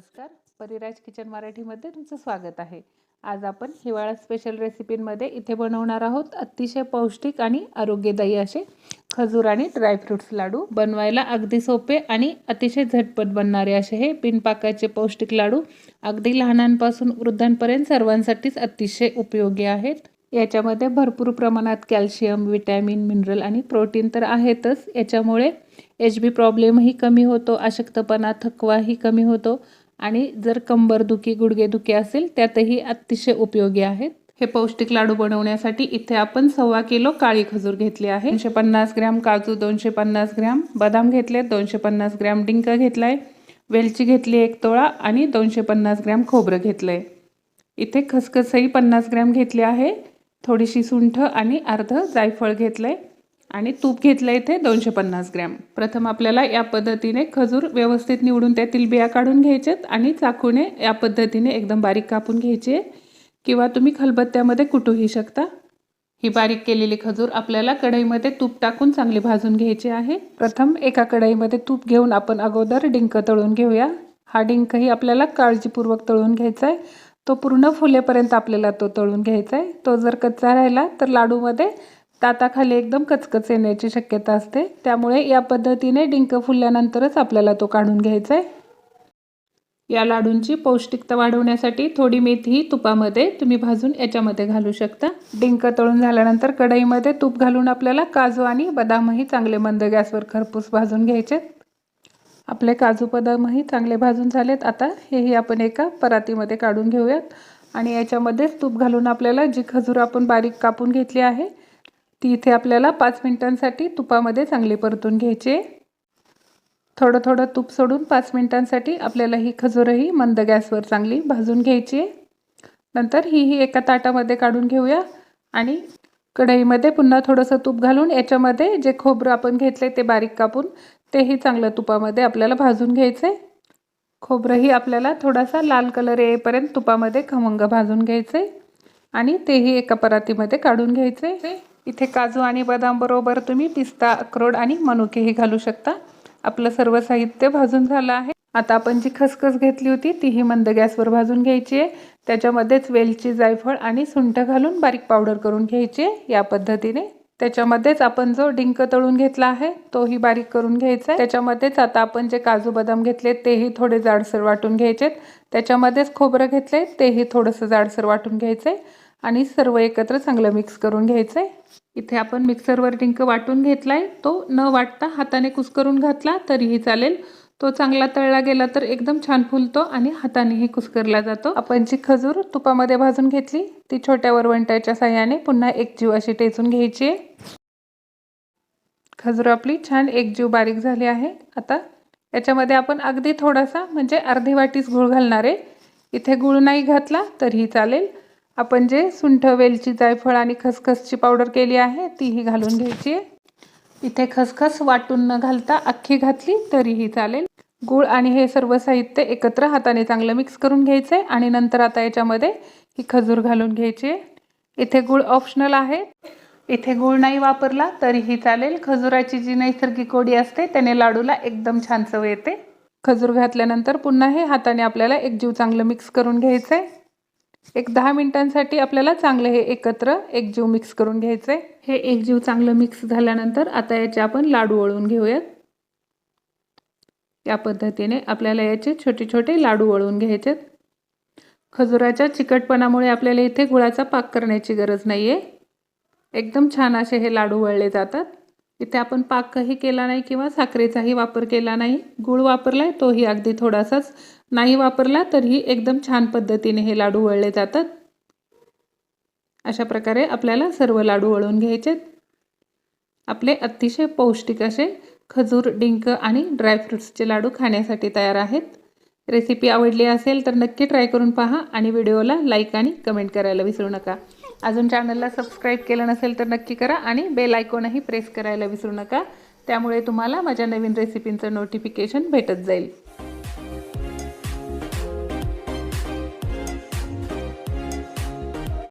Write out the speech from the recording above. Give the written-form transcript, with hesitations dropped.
नमस्कार, परिराज किचन मराठीमध्ये तुमचं स्वागत आहे। आज आपण हिवाळा स्पेशल रेसिपींमध्ये इथे बनवणार आहोत अतिशय पौष्टिक आणि आरोग्यदायी असे खजूर आणि ड्रायफ्रुट्स लाडू। बनवायला अगदी सोपे आणि अतिशय झटपट बनणारे असे हे बिनपाकाचे पौष्टिक लाडू अगदी लहानांपासून वृद्धांपर्यंत सर्वांसाठीच अतिशय उपयोगी आहेत। याच्यामध्ये भरपूर प्रमाणात कॅल्शियम, विटॅमिन, मिनरल आणि प्रोटीन तर आहेतच। याच्यामुळे एचबी प्रॉब्लेमही कमी होतो, अशक्तपणा, थकवाही कमी होतो आणि जर कंबरदुखी, गुडघेदुखी असेल त्यातही अतिशय उपयोगी आहेत। हे पौष्टिक लाडू बनवण्यासाठी इथे आपण 1.25 किलो काळी खजूर घेतली आहे, 250 ग्रॅम काजू, 250 ग्रॅम बदाम घेतले, 250 ग्रॅम डिंक घेतलाय, वेलची घेतली 1 तोळा आणि 250 ग्रॅम खोबरं घेतलंय। इथे खसखसही 50 ग्रॅम घेतली आहे, थोडीशी सुंठ आणि अर्ध जायफळ घेतलंय आणि तूप घेतलं इथे 250 ग्रॅम। प्रथम आपल्याला या पद्धतीने खजूर व्यवस्थित निवडून त्यातील बिया काढून घ्यायच्यात आणि चाकूने या पद्धतीने एकदम बारीक कापून घ्यायचे किंवा तुम्ही खलबत्त्यामध्ये कुटूही शकता। ही बारीक केलेली खजूर आपल्याला कढईमध्ये तूप टाकून चांगली भाजून घ्यायची आहे। प्रथम एका कढईमध्ये तूप घेऊन आपण अगोदर डिंक तळून घेऊया। हा डिंकही आपल्याला काळजीपूर्वक तळून घ्यायचा आहे, तो पूर्ण फुलेपर्यंत आपल्याला तो तळून घ्यायचा आहे। तो जर कच्चा राहिला तर लाडूमध्ये दाताखाली एकदम कचकच येण्याची शक्यता असते, त्यामुळे या पद्धतीने डिंक फुलल्यानंतरच आपल्याला तो काढून घ्यायचा आहे। या लाडूंची पौष्टिकता वाढवण्यासाठी थोडी मेथी तुपामध्ये तुम्ही भाजून याच्यामध्ये घालू शकता। डिंक तळून झाल्यानंतर कढईमध्ये तूप घालून आपल्याला काजू आणि बदामही चांगले मंद गॅसवर खरपूस भाजून घ्यायचे। आपले काजू बदामही चांगले भाजून झालेत। आता हेही आपण एका परातीमध्ये काढून घेऊयात आणि याच्यामध्ये तूप घालून आपल्याला जी खजूर आपण बारीक कापून घेतली आहे ती इथे आपल्याला 5 मिनिटांसाठी तुपामध्ये चांगली परतून घ्यायची। थोडं थोडं तूप सोडून 5 मिनिटांसाठी आपल्याला ही खजूरही मंद गॅसवर चांगली भाजून घ्यायची। नंतर ही एका ताटामध्ये काढून घेऊया आणि कढईमध्ये पुन्हा थोडंसं तूप घालून याच्यामध्ये जे खोबरं आपण घेतले ते बारीक कापून तेही चांगलं तुपामध्ये आपल्याला भाजून घ्यायचे। खोबरंही आपल्याला थोडासा लाल कलर येईपर्यंत तुपामध्ये खमंग भाजून घ्यायचे आणि तेही एका परातीमध्ये काढून घ्यायचे। इथे काजू आणि बदाम बरोबर तुम्ही पिस्ता, अक्रोड आणि मनुकेही घालू शकता। आपलं सर्व साहित्य भाजून झालं आहे। आता आपण जी खसखस घेतली होती तीही मंद गॅसवर भाजून घ्यायची आहे। त्याच्यामध्येच वेलची, जायफळ आणि सुंठ घालून बारीक पावडर करून घ्यायची या पद्धतीने। त्याच्यामध्येच आपण जो डिंक तळून घेतला आहे तोही बारीक करून घ्यायचा। त्याच्यामध्येच आता आपण जे काजू बदाम घेतले तेही थोडे जाडसर वाटून घ्यायचे। त्याच्यामध्येच खोबरं घेतले तेही थोडंसं जाडसर वाटून घ्यायचे आणि सर्व एकत्र चांगलं मिक्स करून घ्यायचे। इथे आपण मिक्सरवर डिंक वाटून घेतलाय, तो न वाटता हाताने कुस्करून घातला तरीही चालेल। तो चांगला तळला गेला तर एकदम छान फुलतो आणि हातानेही कुस्करला जातो। आपण जी खजूर तुपामध्ये भाजून घेतली ती छोट्या वरवंट्याच्या साहाय्याने पुन्हा एकजीव अशी टेचून घ्यायची। खजूर आपली छान एकजीव बारीक झाली आहे। आता याच्यामध्ये आपण अगदी थोडासा म्हणजे अर्धी वाटीच गूळ घालणार आहे। इथे गूळ नाही घातला तरीही चालेल। आपण जे सुंठ, वेलची, जायफळ आणि खसखसची पावडर केली आहे तीही घालून घ्यायची। इथे खसखस वाटून न घालता अख्खी घातली तरीही चालेल। गूळ आणि हे सर्व साहित्य एकत्र हाताने चांगलं मिक्स करून घ्यायचे आणि नंतर आता याच्यामध्ये ही खजूर घालून घ्यायची। इथे गूळ ऑप्शनल आहे, इथे गूळ नाही वापरला तरीही चालेल। खजुराची जी नैसर्गिक गोडी असते त्याने लाडूला एकदम छान चव येते। खजूर घातल्यानंतर पुन्हा हे हाताने आपल्याला एकजीव चांगलं मिक्स करून घ्यायचंय। एक 10 मिनिटांसाठी आपल्याला चांगले हे एकत्र एकजीव मिक्स करून घ्यायचे। हे एकजीव चांगलं मिक्स झाल्यानंतर आता याचे आपण लाडू वळून घेऊयात। या पद्धतीने आपल्याला याचे छोटे छोटे लाडू वळून घ्यायचे। खजुराच्या चिकटपणामुळे आपल्याला इथे गुळाचा पाक करण्याची गरज नाहीये, एकदम छान असे हे लाडू वळले जातात। इथे आपण पाकही केला नाही किंवा साखरेचाही वापर केला नाही, गूळ वापरलाय तोही अगदी थोडासाच, नाही वापरला तरीही एकदम छान पद्धतीने हे लाडू वळले जातात। अशा प्रकारे आपल्याला सर्व लाडू वळून घ्यायचे। आपले अतिशय पौष्टिक असे खजूर, डिंक आणि ड्रायफ्रुट्सचे लाडू खाण्यासाठी तयार आहेत। रेसिपी आवडली असेल तर नक्की ट्राय करून पहा आणि व्हिडिओला लाईक आणि कमेंट करायला विसरू नका। अजून चॅनलला सबस्क्राईब केलं नसेल तर नक्की करा आणि बेल आयकॉनही प्रेस करायला विसरू नका, त्यामुळे तुम्हाला माझ्या नवीन रेसिपींचं नोटिफिकेशन भेटत जाईल।